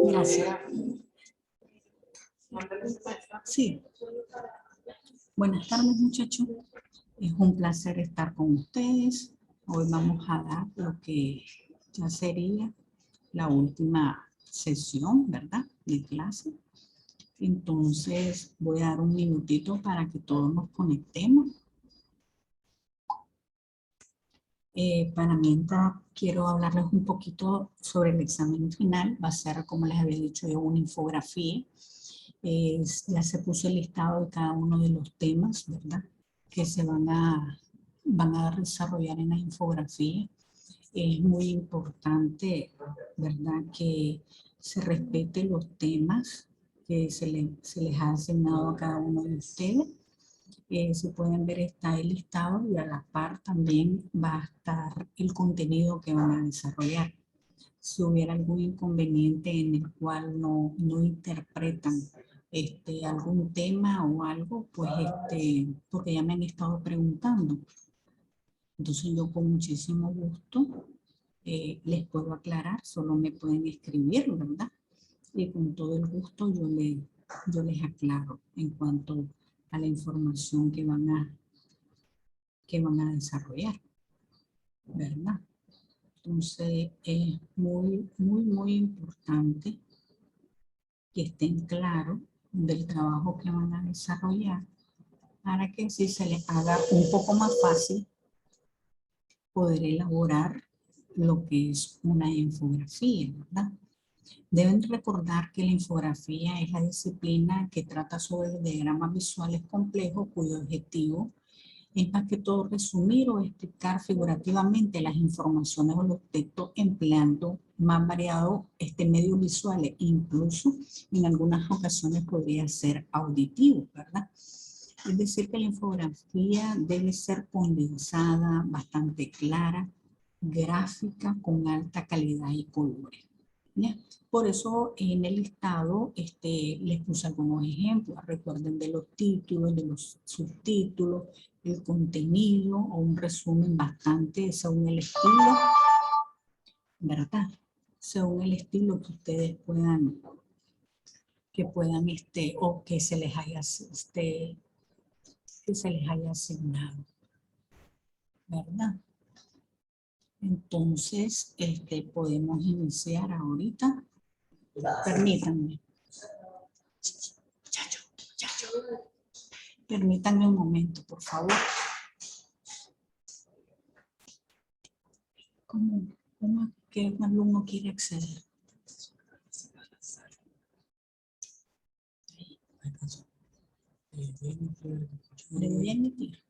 Gracias. Sí. Buenas tardes, muchachos. Es un placer estar con ustedes. Hoy vamos a dar lo que ya sería la última sesión, ¿verdad?, de clase. Entonces voy a dar un minutito para que todos nos conectemos. Para mientras quiero hablarles un poquito sobre el examen final. Va a ser, como les había dicho yo, una infografía. Ya se puso el listado de cada uno de los temas, ¿verdad?, que se van a desarrollar en la infografía. Es muy importante, ¿verdad?, que se respeten los temas que se les ha asignado a cada uno de ustedes. Si pueden ver, está el listado y a la par también va a estar el contenido que van a desarrollar. Si hubiera algún inconveniente en el cual no interpretan algún tema o algo, pues porque ya me han estado preguntando. Entonces yo con muchísimo gusto les puedo aclarar, solo me pueden escribir, ¿verdad? Y con todo el gusto yo les aclaro en cuanto a la información que van a desarrollar, ¿verdad? Entonces es muy, muy, muy importante que estén claros del trabajo que van a desarrollar para que así se les haga un poco más fácil poder elaborar lo que es una infografía, ¿verdad? Deben recordar que la infografía es la disciplina que trata sobre diagramas visuales complejos cuyo objetivo es más que todo resumir o explicar figurativamente las informaciones o los textos empleando más variados medios visuales, incluso en algunas ocasiones podría ser auditivo, ¿verdad? Es decir, que la infografía debe ser condensada, bastante clara, gráfica, con alta calidad y colores, ¿ya? Por eso en el listado les puse algunos ejemplos. Recuerden de los títulos, de los subtítulos, el contenido o un resumen bastante según el estilo, ¿verdad? Según el estilo que ustedes puedan o que se les haya asignado, ¿verdad? Entonces, podemos iniciar ahorita. Permítanme. Permítanme un momento, por favor. ¿Cómo que un alumno quiere acceder? ¿Le voy a emitir?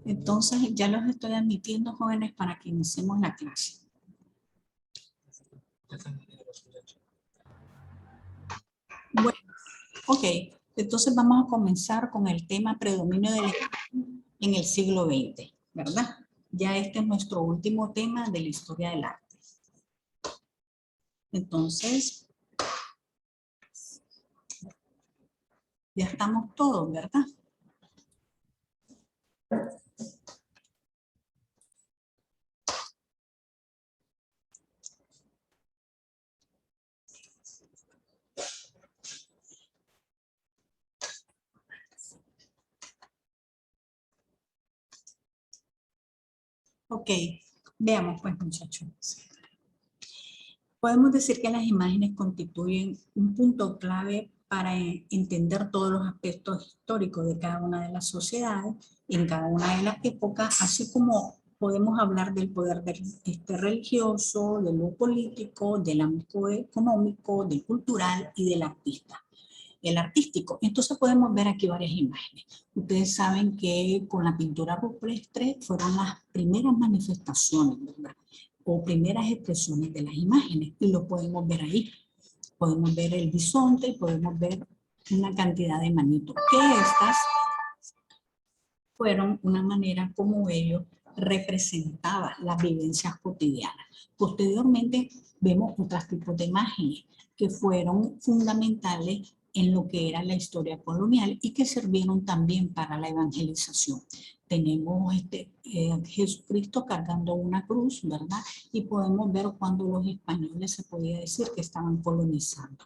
Entonces, ya los estoy admitiendo, jóvenes, para que iniciemos la clase. Bueno, ok. Entonces vamos a comenzar con el tema predominio del Estado en el siglo XX, ¿verdad? Ya este es nuestro último tema de la historia del arte. Entonces, ya estamos todos, ¿verdad? Ok, veamos pues, muchachos. Podemos decir que las imágenes constituyen un punto clave para entender todos los aspectos históricos de cada una de las sociedades, en cada una de las épocas, así como podemos hablar del poder religioso, de lo político, del ámbito económico, del cultural y del artístico. Entonces podemos ver aquí varias imágenes. Ustedes saben que con la pintura rupestre fueron las primeras manifestaciones, ¿verdad?, o primeras expresiones de las imágenes, y lo podemos ver ahí. Podemos ver el bisonte y podemos ver una cantidad de manitos, que estas fueron una manera como ellos representaban las vivencias cotidianas. Posteriormente vemos otros tipos de imágenes que fueron fundamentales en lo que era la historia colonial y que sirvieron también para la evangelización. Tenemos Jesucristo cargando una cruz, ¿verdad? Y podemos ver cuando los españoles se podía decir que estaban colonizando.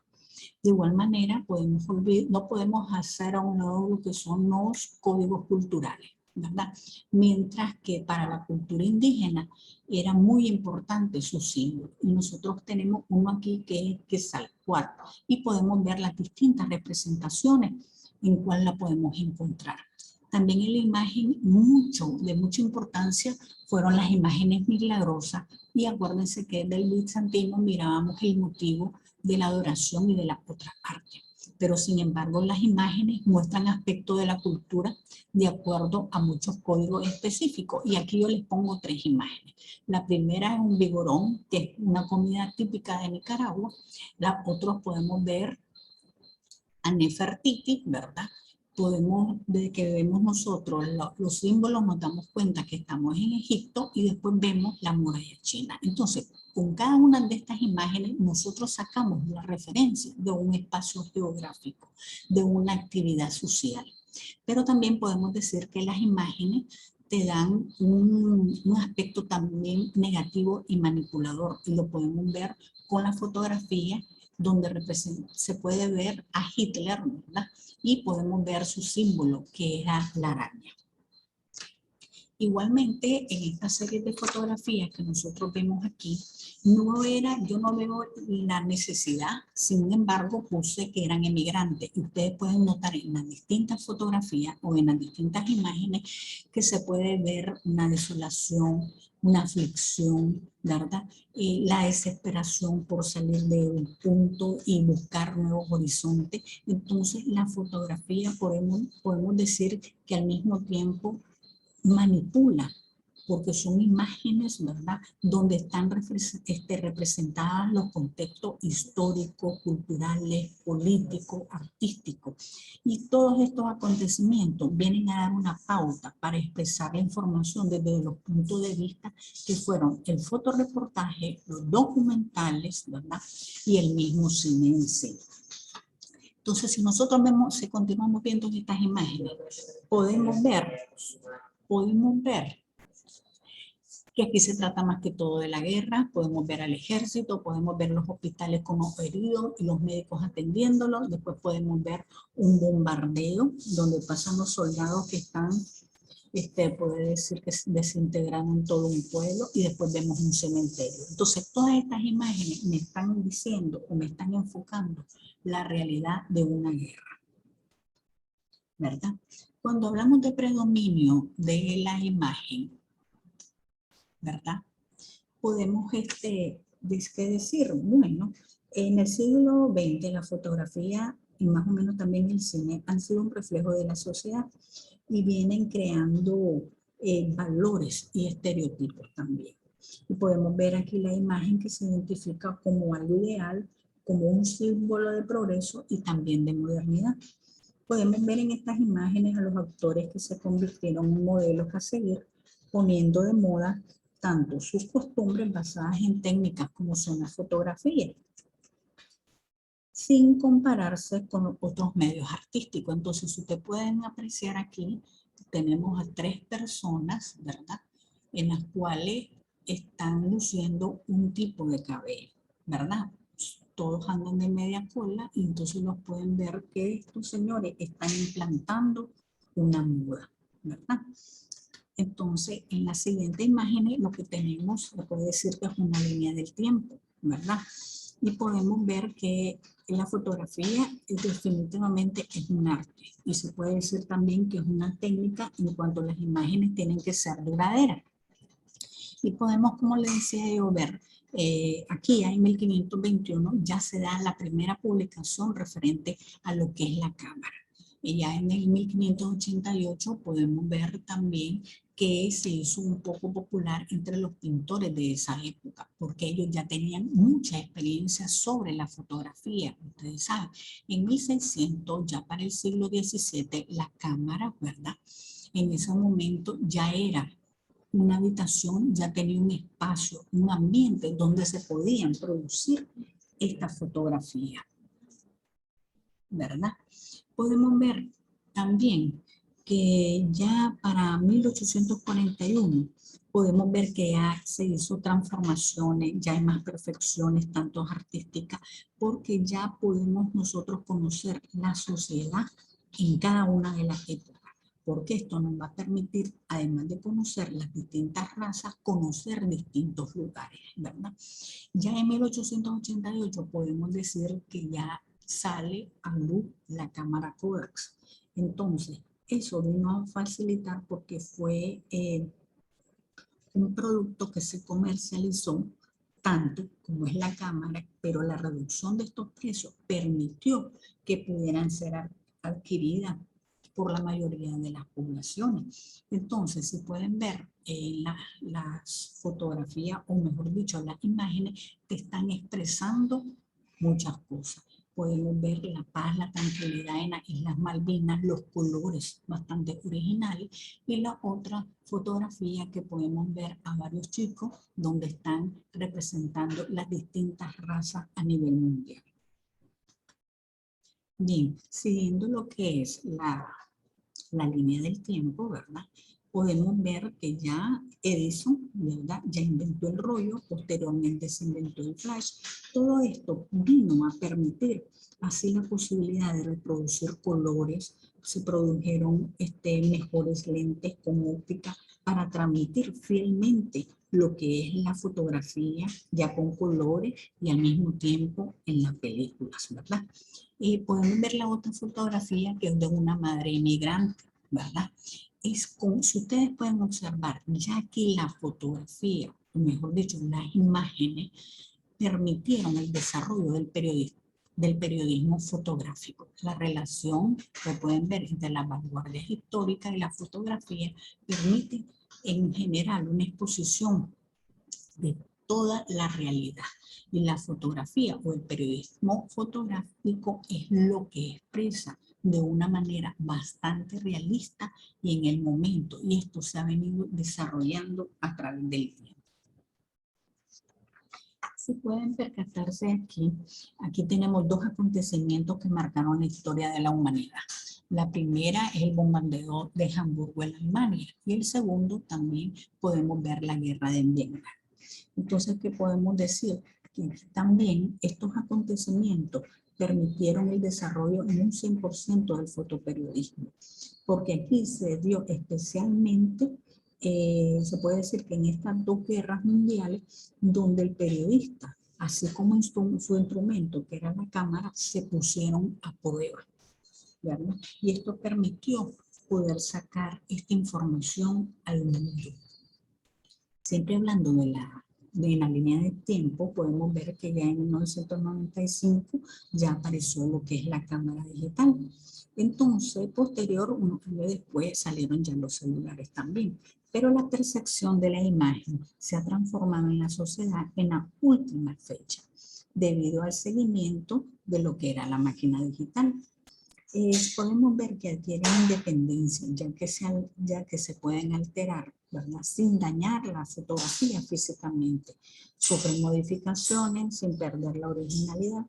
De igual manera, no podemos hacer a un lado lo que son los códigos culturales, ¿verdad? Mientras que para la cultura indígena era muy importante su símbolo. Y nosotros tenemos uno aquí que es Quetzalcóatl y podemos ver las distintas representaciones en cuál la podemos encontrar. También en la imagen, de mucha importancia, fueron las imágenes milagrosas, y acuérdense que del bizantino mirábamos el motivo de la adoración y de la otra arte. Pero sin embargo las imágenes muestran aspectos de la cultura de acuerdo a muchos códigos específicos. Y aquí yo les pongo 3 imágenes. La primera es un vigorón, que es una comida típica de Nicaragua. La otra podemos ver a Nefertiti, ¿verdad? Desde que vemos nosotros los símbolos, nos damos cuenta que estamos en Egipto y después vemos la muralla china. Entonces, con cada una de estas imágenes, nosotros sacamos la referencia de un espacio geográfico, de una actividad social. Pero también podemos decir que las imágenes te dan un aspecto también negativo y manipulador, y lo podemos ver con la fotografía donde se puede ver a Hitler, ¿verdad? Y podemos ver su símbolo, que era la araña. Igualmente, en esta serie de fotografías que nosotros vemos aquí, yo no veo la necesidad, sin embargo, puse que eran emigrantes. Y ustedes pueden notar en las distintas fotografías o en las distintas imágenes que se puede ver una desolación, una aflicción, ¿verdad? La desesperación por salir de un punto y buscar nuevos horizontes. Entonces, la fotografía podemos decir que al mismo tiempo manipula, porque son imágenes, ¿verdad?, donde están representadas los contextos históricos, culturales, políticos, artísticos. Y todos estos acontecimientos vienen a dar una pauta para expresar la información desde los puntos de vista que fueron el fotoreportaje, los documentales, ¿verdad?, y el mismo cine en sí. Entonces, si nosotros si continuamos viendo estas imágenes, podemos ver que aquí se trata más que todo de la guerra. Podemos ver al ejército, podemos ver los hospitales con los heridos y los médicos atendiéndolos. Después podemos ver un bombardeo donde pasan los soldados que están, puede decir que desintegraron todo un pueblo, y después vemos un cementerio. Entonces, todas estas imágenes me están diciendo o me están enfocando la realidad de una guerra, ¿verdad? Cuando hablamos de predominio de la imagen, ¿verdad?, podemos decir, bueno, en el siglo XX la fotografía y más o menos también el cine han sido un reflejo de la sociedad y vienen creando valores y estereotipos también. Y podemos ver aquí la imagen que se identifica como algo ideal, como un símbolo de progreso y también de modernidad. Podemos ver en estas imágenes a los actores que se convirtieron en modelos a seguir, poniendo de moda tanto sus costumbres basadas en técnicas como son la fotografía, sin compararse con otros medios artísticos. Entonces, si ustedes pueden apreciar aquí, tenemos a 3 personas, ¿verdad?, en las cuales están luciendo un tipo de cabello, ¿verdad? Todos andan de media cola, y entonces los pueden ver que estos señores están implantando una muda, ¿verdad? Entonces, en las siguientes imágenes lo que tenemos, se puede decir que es una línea del tiempo, ¿verdad? Y podemos ver que la fotografía definitivamente es un arte, y se puede decir también que es una técnica en cuanto las imágenes tienen que ser duraderas. Y podemos, como les decía yo, ver aquí en 1521 ya se da la primera publicación referente a lo que es la cámara. Y ya en el 1588 podemos ver también que se hizo un poco popular entre los pintores de esa época, porque ellos ya tenían mucha experiencia sobre la fotografía. Ustedes saben, en 1600, ya para el siglo XVII, la cámara, ¿verdad?, en ese momento ya era una habitación, ya tenía un espacio, un ambiente donde se podían producir estas fotografías. ¿verdad? Podemos ver también que ya para 1841 podemos ver que ya se hizo transformaciones, ya hay más perfecciones, tanto artísticas, porque ya podemos nosotros conocer la sociedad en cada una de las épocas. Porque esto nos va a permitir, además de conocer las distintas razas, conocer distintos lugares, ¿verdad? Ya en 1888 podemos decir que ya sale a luz la cámara Kodak. Entonces, eso vino a facilitar porque fue un producto que se comercializó tanto como es la cámara, pero la reducción de estos precios permitió que pudieran ser adquiridas por la mayoría de las poblaciones. Entonces, si pueden ver las fotografías, o mejor dicho, las imágenes, te están expresando muchas cosas. Podemos ver la paz, la tranquilidad en las Islas Malvinas, los colores bastante originales, y la otra fotografía que podemos ver a varios chicos donde están representando las distintas razas a nivel mundial. Bien, siguiendo lo que es la línea del tiempo, ¿verdad? Podemos ver que ya Edison, ¿verdad? Ya inventó el rollo, posteriormente se inventó el flash. Todo esto vino a permitir así la posibilidad de reproducir colores. Se produjeron mejores lentes con óptica para transmitir fielmente lo que es la fotografía ya con colores y al mismo tiempo en las películas, ¿verdad? Y podemos ver la otra fotografía que es de una madre inmigrante, ¿verdad? Es como, si ustedes pueden observar, ya que la fotografía, o mejor dicho, las imágenes, permitieron el desarrollo del periodismo fotográfico. La relación que pueden ver entre las vanguardias históricas y la fotografía permite en general una exposición de toda la realidad. Y la fotografía o el periodismo fotográfico es lo que expresa de una manera bastante realista y en el momento. Y esto se ha venido desarrollando a través del tiempo. Si pueden percatarse aquí tenemos dos acontecimientos que marcaron la historia de la humanidad. La primera es el bombardeo de Hamburgo en Alemania y el segundo también podemos ver la guerra de Vietnam. Entonces, ¿qué podemos decir? Que también estos acontecimientos permitieron el desarrollo en un 100% del fotoperiodismo, porque aquí se dio especialmente, se puede decir que en estas dos guerras mundiales, donde el periodista, así como en su instrumento, que era la cámara, se pusieron a prueba, ¿verdad? Y esto permitió poder sacar esta información al mundo. Siempre hablando de la línea de tiempo, podemos ver que ya en 1995 ya apareció lo que es la cámara digital. Entonces, posterior, unos años después, salieron ya los celulares también. Pero la percepción de la imagen se ha transformado en la sociedad en la última fecha, debido al seguimiento de lo que era la máquina digital. Podemos ver que adquieren independencia, ya que se pueden alterar, ¿verdad? Sin dañar la fotografía físicamente. Sufren modificaciones sin perder la originalidad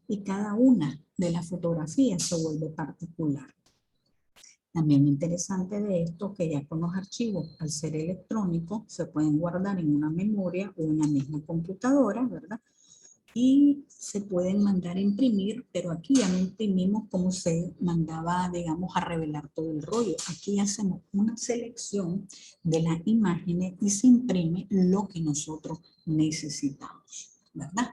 y cada una de las fotografías se vuelve particular. También interesante de esto que ya con los archivos, al ser electrónicos, se pueden guardar en una memoria o en la misma computadora, ¿verdad? Y se pueden mandar a imprimir, pero aquí ya no imprimimos como se mandaba, digamos, a revelar todo el rollo. Aquí hacemos una selección de las imágenes y se imprime lo que nosotros necesitamos, ¿verdad?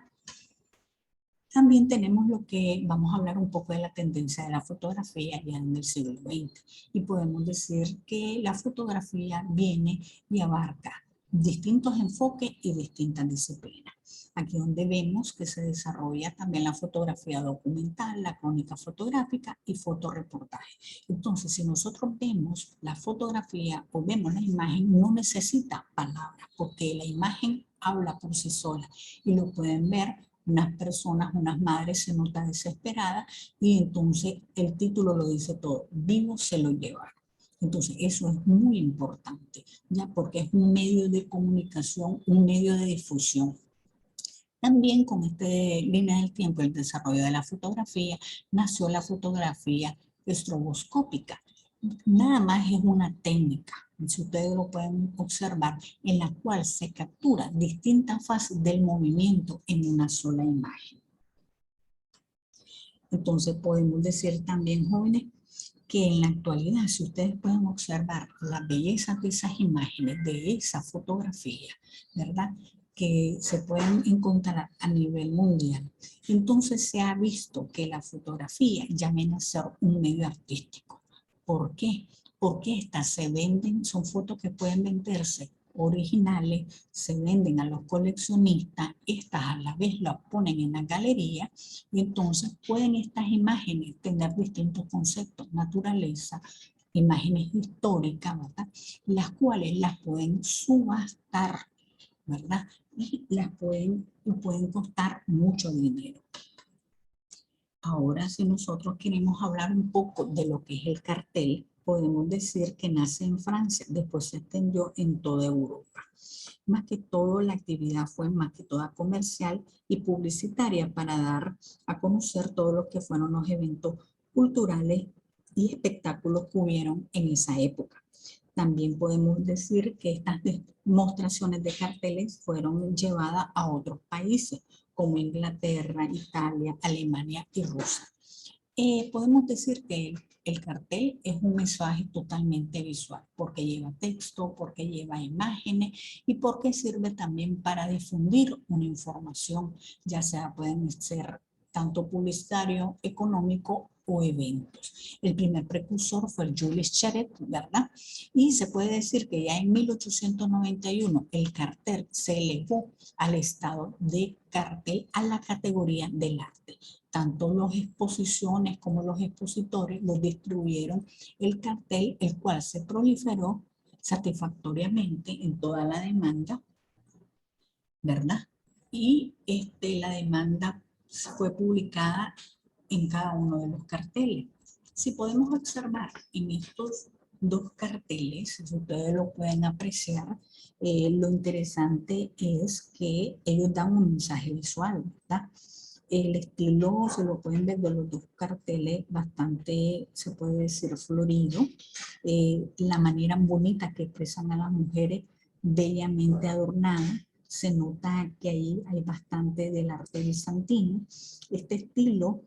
También tenemos lo que, vamos a hablar un poco de la tendencia de la fotografía ya en el siglo XX. Y podemos decir que la fotografía viene y abarca distintos enfoques y distintas disciplinas. Aquí donde vemos que se desarrolla también la fotografía documental, la crónica fotográfica y fotoreportaje. Entonces, si nosotros vemos la fotografía o vemos la imagen, no necesita palabras, porque la imagen habla por sí sola y lo pueden ver unas personas, unas madres se nota desesperada y entonces el título lo dice todo, vivo se lo llevaron. Entonces eso es muy importante, ya porque es un medio de comunicación, un medio de difusión. También con esta línea del tiempo, el desarrollo de la fotografía, nació la fotografía estroboscópica. Nada más es una técnica, si ustedes lo pueden observar, en la cual se captura distintas fases del movimiento en una sola imagen. Entonces podemos decir también, jóvenes, que en la actualidad, si ustedes pueden observar la belleza de esas imágenes, de esa fotografía, ¿verdad?, que se pueden encontrar a nivel mundial, entonces se ha visto que la fotografía ya viene a ser un medio artístico. ¿Por qué? Porque estas se venden, son fotos que pueden venderse originales, se venden a los coleccionistas, estas a la vez las ponen en la galería y entonces pueden estas imágenes tener distintos conceptos, naturaleza, imágenes históricas, ¿verdad?, las cuales las pueden subastar, ¿verdad? Y pueden costar mucho dinero. Ahora, si nosotros queremos hablar un poco de lo que es el cartel, podemos decir que nace en Francia, después se extendió en toda Europa. Más que todo, la actividad fue más que toda comercial y publicitaria para dar a conocer todo lo que fueron los eventos culturales y espectáculos que hubieron en esa época. También podemos decir que estas demostraciones de carteles fueron llevadas a otros países, como Inglaterra, Italia, Alemania y Rusia. Podemos decir que el cartel es un mensaje totalmente visual, porque lleva texto, porque lleva imágenes y porque sirve también para difundir una información, ya sea pueden ser tanto publicitario, económico o eventos. El primer precursor fue el Jules Charette, ¿verdad? Y se puede decir que ya en 1891 el cartel se elevó al estado de cartel a la categoría del arte. Tanto las exposiciones como los expositores los distribuyeron el cartel, el cual se proliferó satisfactoriamente en toda la demanda, ¿verdad? Y la demanda fue publicada en cada uno de los carteles. Si podemos observar en estos dos carteles, si ustedes lo pueden apreciar, lo interesante es que ellos dan un mensaje visual, ¿verdad? El estilo, se lo pueden ver de los dos carteles, bastante, se puede decir, florido. La manera bonita que expresan a las mujeres, bellamente adornadas. Se nota que ahí hay bastante del arte bizantino. Este estilo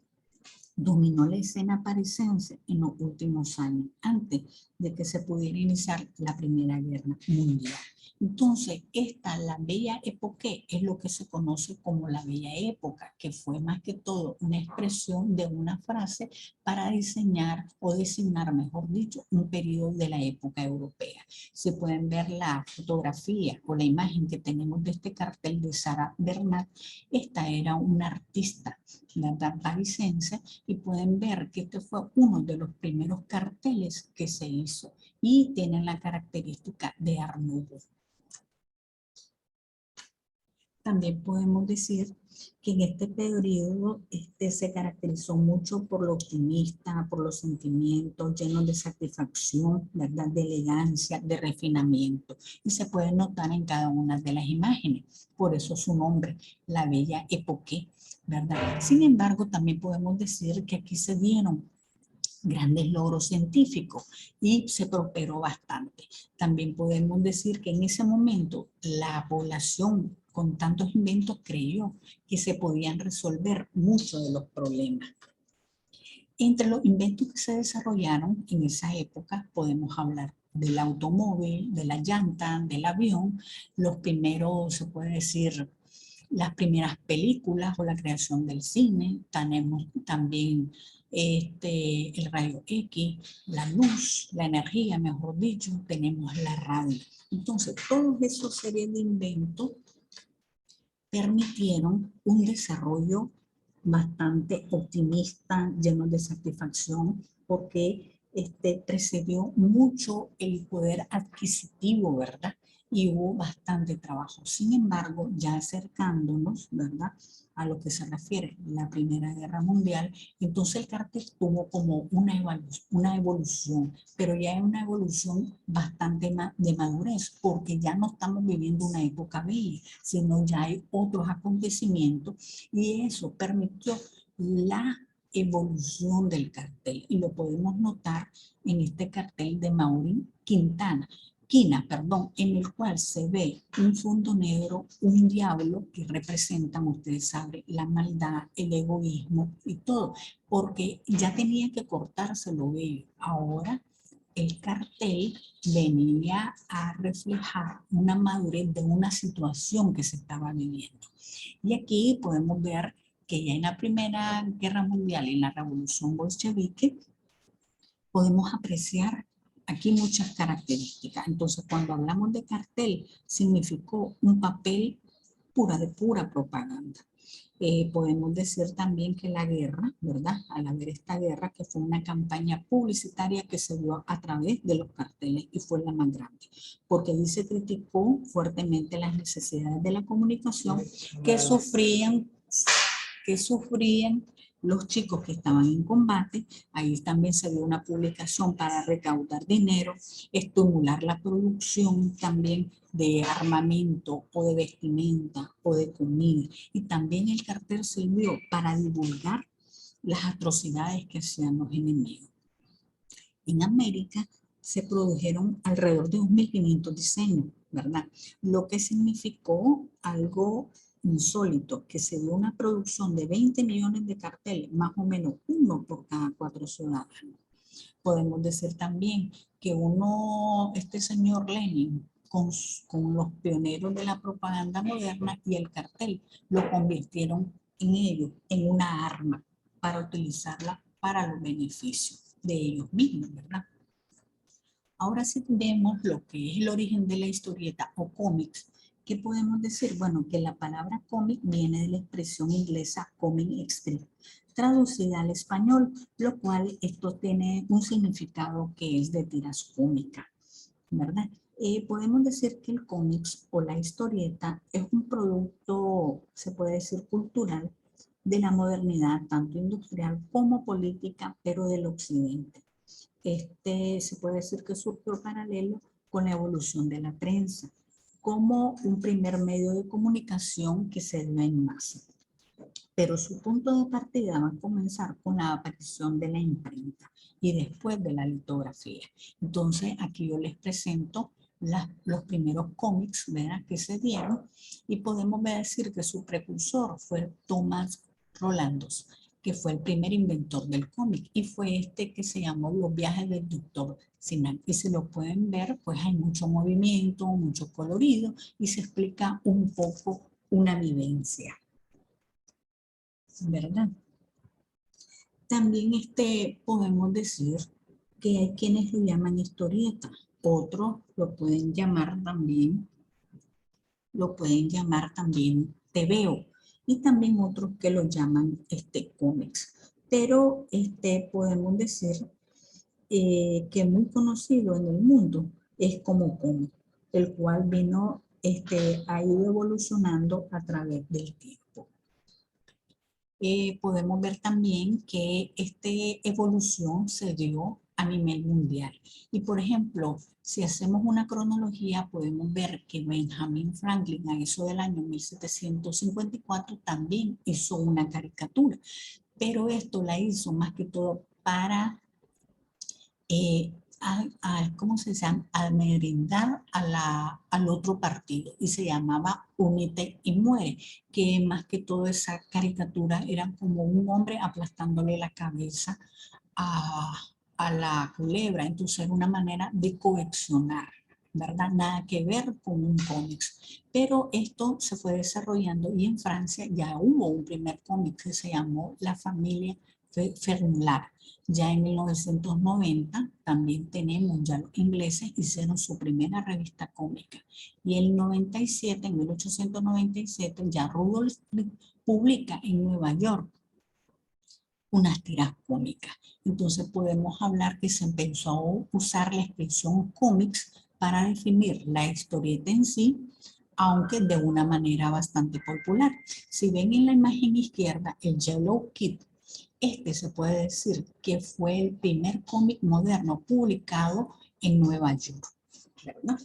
dominó la escena parisiense en los últimos años, antes de que se pudiera iniciar la Primera Guerra Mundial. Entonces, la Belle Époque, es lo que se conoce como la Bella Época, que fue más que todo una expresión de una frase para diseñar o designar, mejor dicho, un periodo de la época europea. Se pueden ver la fotografía o la imagen que tenemos de este cartel de Sarah Bernard. Esta era una artista, ¿verdad?, parisiense, y pueden ver que este fue uno de los primeros carteles que se hizo y tienen la característica de Art Nouveau. También podemos decir que en este periodo se caracterizó mucho por lo optimista, por los sentimientos llenos de satisfacción, ¿verdad?, de elegancia, de refinamiento. Y se puede notar en cada una de las imágenes. Por eso su nombre, la Bella Époque, ¿verdad? Sin embargo, también podemos decir que aquí se dieron grandes logros científicos y se prosperó bastante. También podemos decir que en ese momento la población con tantos inventos creyó que se podían resolver muchos de los problemas. Entre los inventos que se desarrollaron en esa época podemos hablar del automóvil, de la llanta, del avión, los primeros, se puede decir, las primeras películas o la creación del cine. Tenemos también el rayo X, la luz, la energía, mejor dicho, tenemos la radio. Entonces, todas esas series de inventos permitieron un desarrollo bastante optimista, lleno de satisfacción, porque precedió mucho el poder adquisitivo, ¿verdad?, y hubo bastante trabajo. Sin embargo, ya acercándonos, ¿verdad?, a lo que se refiere a la Primera Guerra Mundial, entonces el cartel tuvo como una evolución, pero ya es una evolución bastante de madurez, porque ya no estamos viviendo una época bella, sino ya hay otros acontecimientos, y eso permitió la evolución del cartel, y lo podemos notar en este cartel de Maureen Quina, perdón, en el cual se ve un fondo negro, un diablo que representan, ustedes saben, la maldad, el egoísmo y todo, porque ya tenía que cortarse lo bello. Ahora el cartel venía a reflejar una madurez de una situación que se estaba viviendo. Y aquí podemos ver que ya en la Primera Guerra Mundial y en la Revolución Bolchevique podemos apreciar aquí muchas características. Entonces, cuando hablamos de cartel, significó un papel de pura propaganda. Podemos decir también que la guerra, ¿verdad? Al haber esta guerra, que fue una campaña publicitaria que se dio a través de los carteles y fue la más grande, porque ahí se criticó fuertemente las necesidades de la comunicación que sufrían los chicos que estaban en combate. Ahí también se dio una publicación para recaudar dinero, estimular la producción también de armamento o de vestimenta o de comida. Y también el cartel sirvió para divulgar las atrocidades que hacían los enemigos. En América se produjeron alrededor de 2.500 diseños, ¿verdad? Lo que significó algo insólito, que se dio una producción de 20 millones de carteles, más o menos uno por cada 4 ciudadanos. Podemos decir también que este señor Lenin, con los pioneros de la propaganda moderna y el cartel, lo convirtieron en ellos en una arma para utilizarla para los beneficios de ellos mismos, ¿verdad? Ahora sí vemos lo que es el origen de la historieta o cómics. ¿Qué podemos decir? Bueno, que la palabra cómic viene de la expresión inglesa comic strip, traducida al español, lo cual esto tiene un significado que es de tiras cómicas, ¿verdad? Podemos decir que el cómics o la historieta es un producto, se puede decir, cultural de la modernidad, tanto industrial como política, pero del occidente. Se puede decir que surgió paralelo con la evolución de la prensa, como un primer medio de comunicación que se dio en masa. Pero su punto de partida va a comenzar con la aparición de la imprenta y después de la litografía. Entonces, aquí yo les presento los primeros cómics, ¿verdad?, que se dieron, y podemos decir que su precursor fue Tomás Rolandos, que fue el primer inventor del cómic, y fue este que se llamó Los viajes del Doctor Sinan. Y si lo pueden ver, pues hay mucho movimiento, mucho colorido, y se explica un poco una vivencia, ¿verdad? También podemos decir que hay quienes lo llaman historieta, otros lo pueden llamar también tebeo, y también otros que lo llaman cómics. Pero podemos decir que muy conocido en el mundo es como cómic, el cual ha ido evolucionando a través del tiempo. Podemos ver también que esta evolución se dio a nivel mundial. Y por ejemplo, si hacemos una cronología, podemos ver que Benjamin Franklin, a eso del año 1754, también hizo una caricatura, pero esto la hizo más que todo para ¿cómo se llama?, amedrentar al otro partido, y se llamaba Únete y Muere, que más que todo esa caricatura era como un hombre aplastándole la cabeza a la culebra. Entonces era una manera de coaccionar, ¿verdad? Nada que ver con un cómics. Pero esto se fue desarrollando, y en Francia ya hubo un primer cómic que se llamó La Familia Fernlab. Ya en 1990 también tenemos, ya los ingleses hicieron su primera revista cómica. Y en 97, en 1897, ya Rudolf publica en Nueva York unas tiras cómicas. Entonces podemos hablar que se empezó a usar la expresión cómics para definir la historieta en sí, aunque de una manera bastante popular. Si ven en la imagen izquierda el Yellow Kid, este se puede decir que fue el primer cómic moderno publicado en Nueva York, ¿verdad?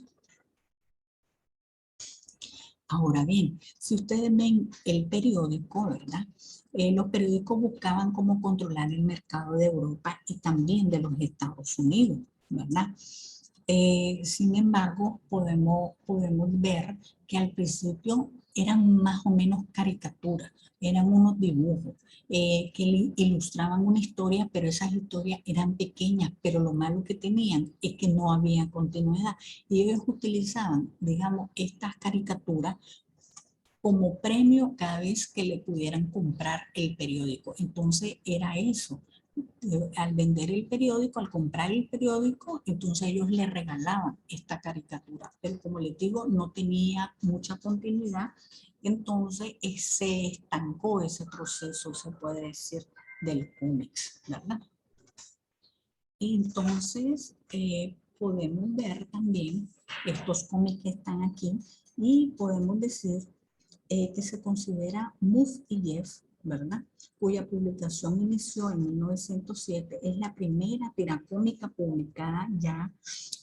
Ahora bien, si ustedes ven el periódico, ¿verdad? Los periódicos buscaban cómo controlar el mercado de Europa y también de los Estados Unidos, ¿verdad? Sin embargo, podemos ver que al principio eran más o menos caricaturas, eran unos dibujos que ilustraban una historia, pero esas historias eran pequeñas, pero lo malo que tenían es que no había continuidad. Y ellos utilizaban, digamos, estas caricaturas como premio cada vez que le pudieran comprar el periódico. Entonces era eso. Al vender el periódico, al comprar el periódico, entonces ellos le regalaban esta caricatura. Pero como les digo, no tenía mucha continuidad, entonces se estancó ese proceso, se puede decir, del cómics, ¿verdad? Entonces, podemos ver también estos cómics que están aquí y podemos decir que se considera Muff y Jeff, ¿verdad? Cuya publicación inició en 1907, es la primera tira cómica publicada ya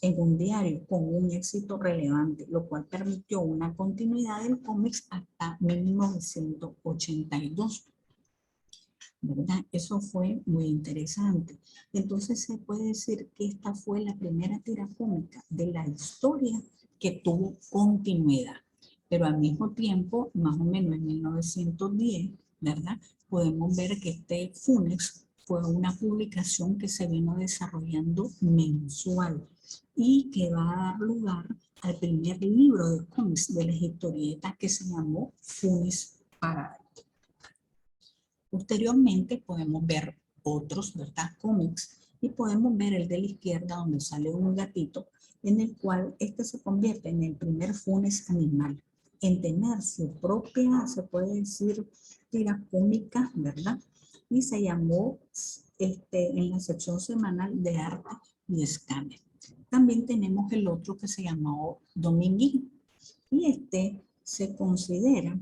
en un diario con un éxito relevante, lo cual permitió una continuidad del cómics hasta 1982. ¿Verdad? Eso fue muy interesante. Entonces se puede decir que esta fue la primera tira cómica de la historia que tuvo continuidad. Pero al mismo tiempo, más o menos en 1910, ¿verdad? Podemos ver que este Funex fue una publicación que se vino desarrollando mensual y que va a dar lugar al primer libro de cómics de las historietas que se llamó Funex Parade. Posteriormente podemos ver otros, ¿verdad? Cómics y podemos ver el de la izquierda donde sale un gatito en el cual este se convierte en el primer Funes animal en tener su propia, se puede decir, tira cómica, ¿verdad? Y se llamó en la sección semanal de arte y escáner. También tenemos el otro que se llamó Dominguín y este se considera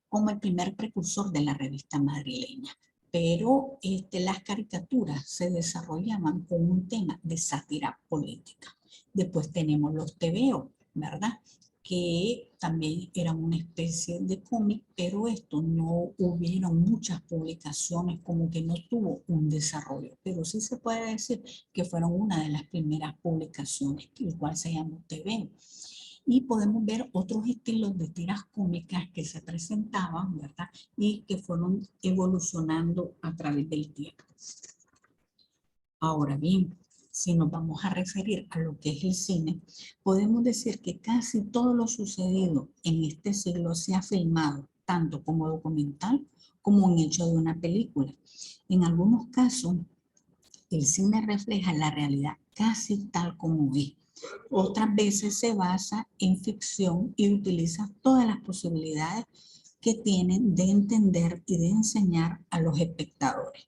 como el primer precursor de la revista madrileña. Pero las caricaturas se desarrollaban con un tema de sátira política. Después tenemos los tebeos, ¿verdad? Que también eran una especie de cómic, pero esto no hubieron muchas publicaciones, como que no tuvo un desarrollo. Pero sí se puede decir que fueron una de las primeras publicaciones, el cual se llamó tebeo. Y podemos ver otros estilos de tiras cómicas que se presentaban, ¿verdad? Y que fueron evolucionando a través del tiempo. Ahora bien, si nos vamos a referir a lo que es el cine, podemos decir que casi todo lo sucedido en este siglo se ha filmado, tanto como documental como un hecho de una película. En algunos casos, el cine refleja la realidad casi tal como es. Otras veces se basa en ficción y utiliza todas las posibilidades que tienen de entender y de enseñar a los espectadores.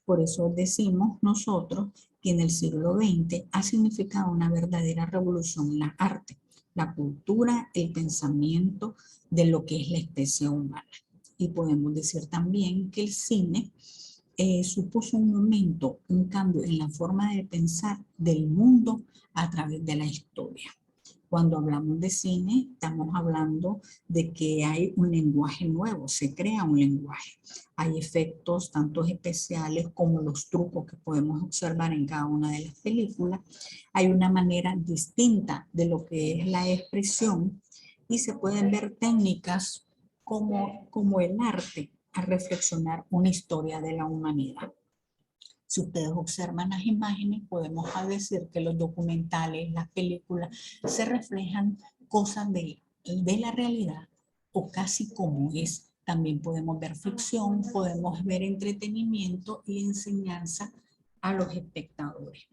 Por eso decimos nosotros que en el siglo XX ha significado una verdadera revolución en las artes, la cultura, el pensamiento de lo que es la especie humana. Y podemos decir también que el cine supuso un momento, un cambio en la forma de pensar del mundo a través de la historia. Cuando hablamos de cine, estamos hablando de que hay un lenguaje nuevo, se crea un lenguaje. Hay efectos tanto especiales como los trucos que podemos observar en cada una de las películas. Hay una manera distinta de lo que es la expresión y se pueden ver técnicas como el arte a reflexionar una historia de la humanidad. Si ustedes observan las imágenes, podemos decir que los documentales, las películas, se reflejan cosas de la realidad o casi como es. También podemos ver ficción, podemos ver entretenimiento y enseñanza a los espectadores.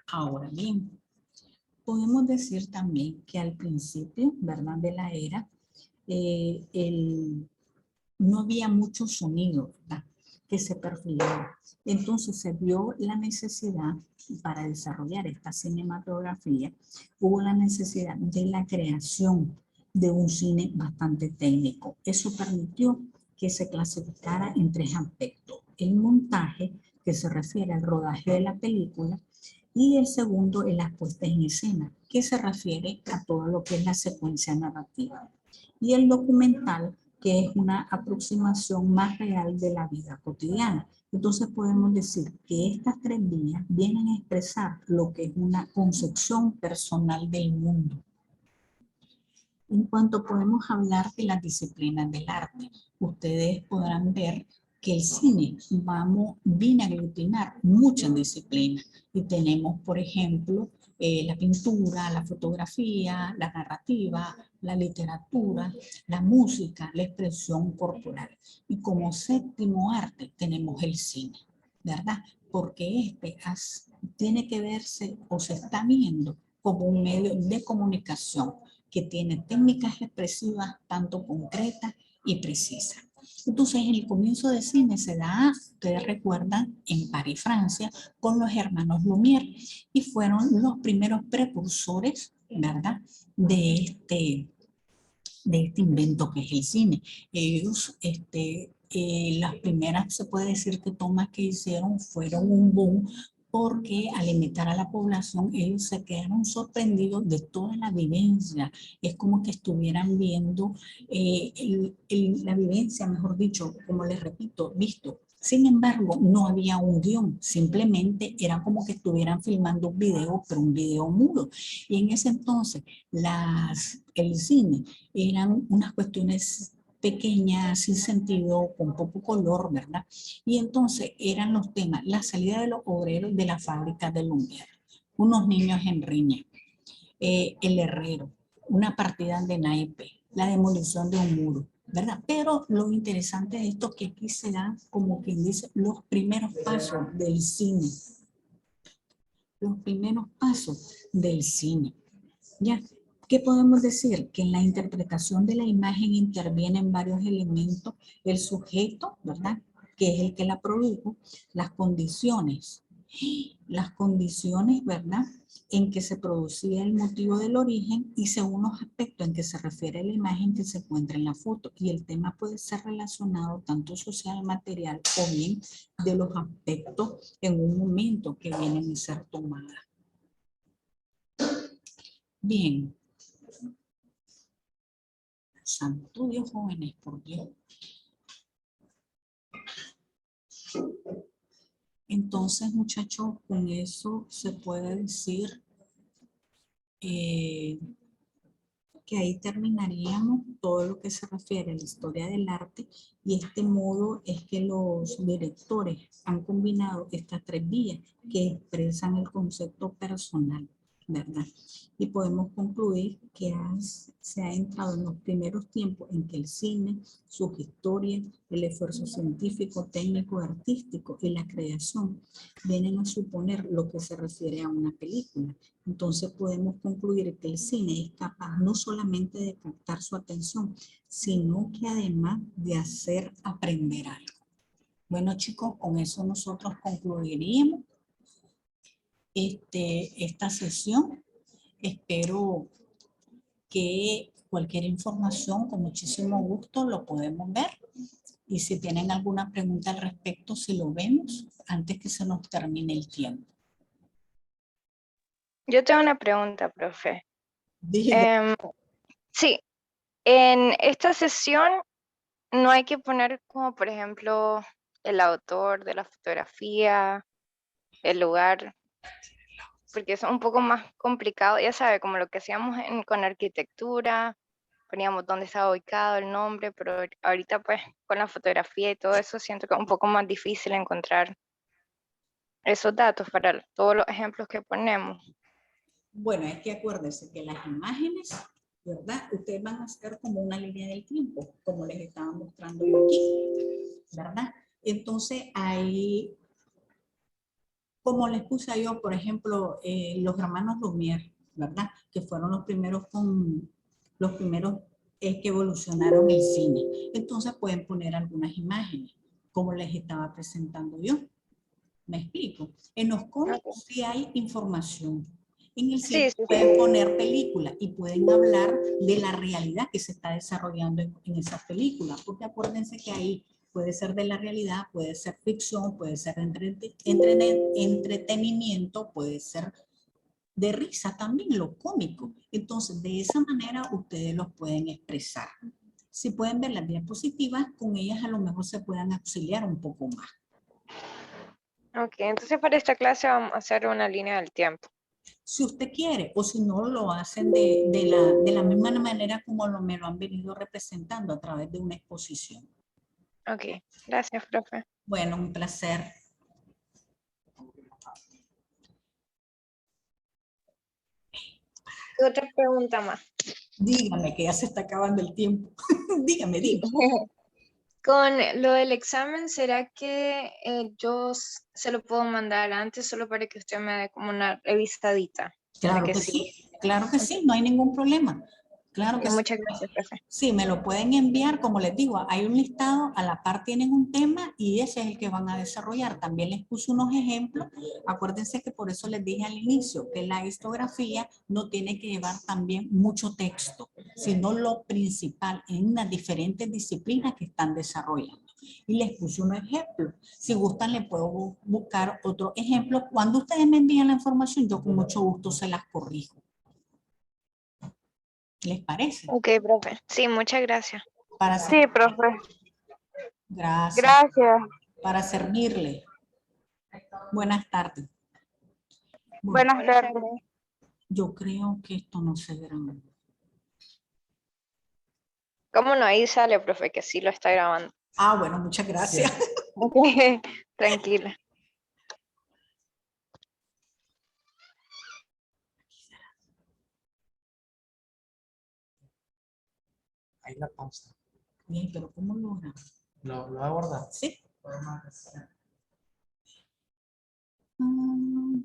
Ahora bien, podemos decir también que al principio, ¿verdad?, de la era, no había mucho sonido, ¿verdad?, que se perfilaba. Entonces se vio la necesidad para desarrollar esta cinematografía, hubo la necesidad de la creación de un cine bastante técnico. Eso permitió que se clasificara en 3 aspectos. El montaje, que se refiere al rodaje de la película, y el segundo es la puesta en escena, que se refiere a todo lo que es la secuencia narrativa. Y el documental, que es una aproximación más real de la vida cotidiana. Entonces podemos decir que estas 3 vías vienen a expresar lo que es una concepción personal del mundo. En cuanto podemos hablar de las disciplinas del arte, ustedes podrán ver que el cine viene a aglutinar muchas disciplinas. Y tenemos, por ejemplo, la pintura, la fotografía, la narrativa, la literatura, la música, la expresión corporal. Y como séptimo arte tenemos el cine, ¿verdad? Porque tiene que verse o se está viendo como un medio de comunicación que tiene técnicas expresivas tanto concretas y precisas. Entonces, el comienzo del cine se da, ustedes recuerdan, en París, Francia, con los hermanos Lumière, y fueron los primeros precursores, ¿verdad?, de este invento que es el cine. Ellos, las primeras, se puede decir que tomas que hicieron fueron un boom, porque al imitar a la población, ellos se quedaron sorprendidos de toda la vivencia. Es como que estuvieran viendo la vivencia, mejor dicho, como les repito, visto. Sin embargo, no había un guión, simplemente era como que estuvieran filmando un video, pero un video mudo. Y en ese entonces, el cine eran unas cuestiones pequeñas, sin sentido, con poco color, ¿verdad? Y entonces eran los temas, la salida de los obreros de la fábrica de Lumière, unos niños en riña, el herrero, una partida de naipe, la demolición de un muro, ¿verdad? Pero lo interesante de esto es que aquí se dan, como quien dice, los primeros pasos del cine. Los primeros pasos del cine. ¿Ya? ¿Qué podemos decir? Que en la interpretación de la imagen intervienen varios elementos, el sujeto, ¿verdad?, que es el que la produjo, las condiciones, ¿verdad?, en que se producía el motivo del origen, y según los aspectos en que se refiere a la imagen que se encuentra en la foto. Y el tema puede ser relacionado tanto social, material, o bien de los aspectos en un momento que vienen a ser tomadas. Bien. Santo Dios, jóvenes, por Dios. Entonces, muchachos, con eso se puede decir que ahí terminaríamos todo lo que se refiere a la historia del arte, y este modo es que los directores han combinado estas 3 vías que expresan el concepto personal, ¿verdad? Y podemos concluir que se ha entrado en los primeros tiempos en que el cine, sus historias, el esfuerzo científico, técnico, artístico y la creación vienen a suponer lo que se refiere a una película. Entonces podemos concluir que el cine es capaz no solamente de captar su atención, sino que además de hacer aprender algo. Bueno, chicos, con eso nosotros concluiríamos esta sesión. Espero que cualquier información, con muchísimo gusto, lo podemos ver. Y si tienen alguna pregunta al respecto, si lo vemos antes que se nos termine el tiempo. Yo tengo una pregunta, profe. Diga. Sí, en esta sesión no hay que poner como, por ejemplo, el autor de la fotografía, el lugar, porque es un poco más complicado, ya sabe, como lo que hacíamos con arquitectura, poníamos dónde estaba ubicado, el nombre, pero ahorita pues con la fotografía y todo eso siento que es un poco más difícil encontrar esos datos para todos los ejemplos que ponemos. Bueno, es que acuérdense que las imágenes, ¿verdad?, ustedes van a hacer como una línea del tiempo, como les estaba mostrando yo aquí, ¿verdad? Entonces ahí, como les puse yo, por ejemplo, los hermanos Lumière, ¿verdad?, que fueron los primeros que evolucionaron el cine. Entonces pueden poner algunas imágenes, como les estaba presentando yo. ¿Me explico? En los cómics sí hay información. En el cine Sí. pueden poner películas y pueden hablar de la realidad que se está desarrollando en esas películas, porque acuérdense que ahí puede ser de la realidad, puede ser ficción, puede ser entretenimiento, puede ser de risa también, lo cómico. Entonces, de esa manera ustedes los pueden expresar. Si pueden ver las diapositivas, con ellas a lo mejor se puedan auxiliar un poco más. Ok, entonces para esta clase vamos a hacer una línea del tiempo. Si usted quiere, o si no, lo hacen de la misma manera como me lo han venido representando a través de una exposición. Ok, gracias, profe. Bueno, un placer. Otra pregunta más. Dígame que ya se está acabando el tiempo. dígame. Con lo del examen, ¿será que yo se lo puedo mandar antes solo para que usted me dé como una revisadita? Para Claro que que sí. sí, claro que sí, no hay ningún problema. Claro que sí. Muchas gracias, profe. Sí, me lo pueden enviar, como les digo, hay un listado, a la par tienen un tema y ese es el que van a desarrollar. También les puse unos ejemplos. Acuérdense que por eso les dije al inicio que la histografía no tiene que llevar también mucho texto, sino lo principal en las diferentes disciplinas que están desarrollando. Y les puse un ejemplo. Si gustan, les puedo buscar otro ejemplo. Cuando ustedes me envían la información, yo con mucho gusto se las corrijo. ¿Les parece? Ok, profe. Sí, muchas gracias. Para Sí, profe. Gracias. Gracias. Para servirle. Buenas tardes. Bueno, Buenas tardes. yo creo que esto no se graba. ¿Cómo no? Ahí sale, profe, que sí lo está grabando. Ah, bueno, muchas gracias. Ok, tranquila. Ahí la pausa. Bien, pero ¿cómo lo grabo? ¿Lo va a guardar? Sí. Mm,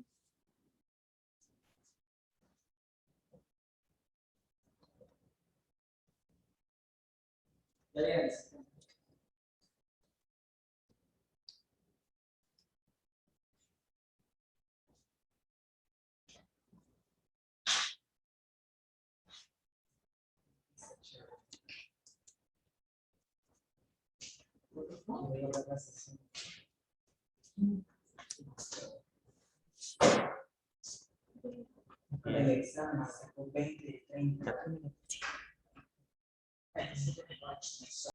El examen sacó 20, 30.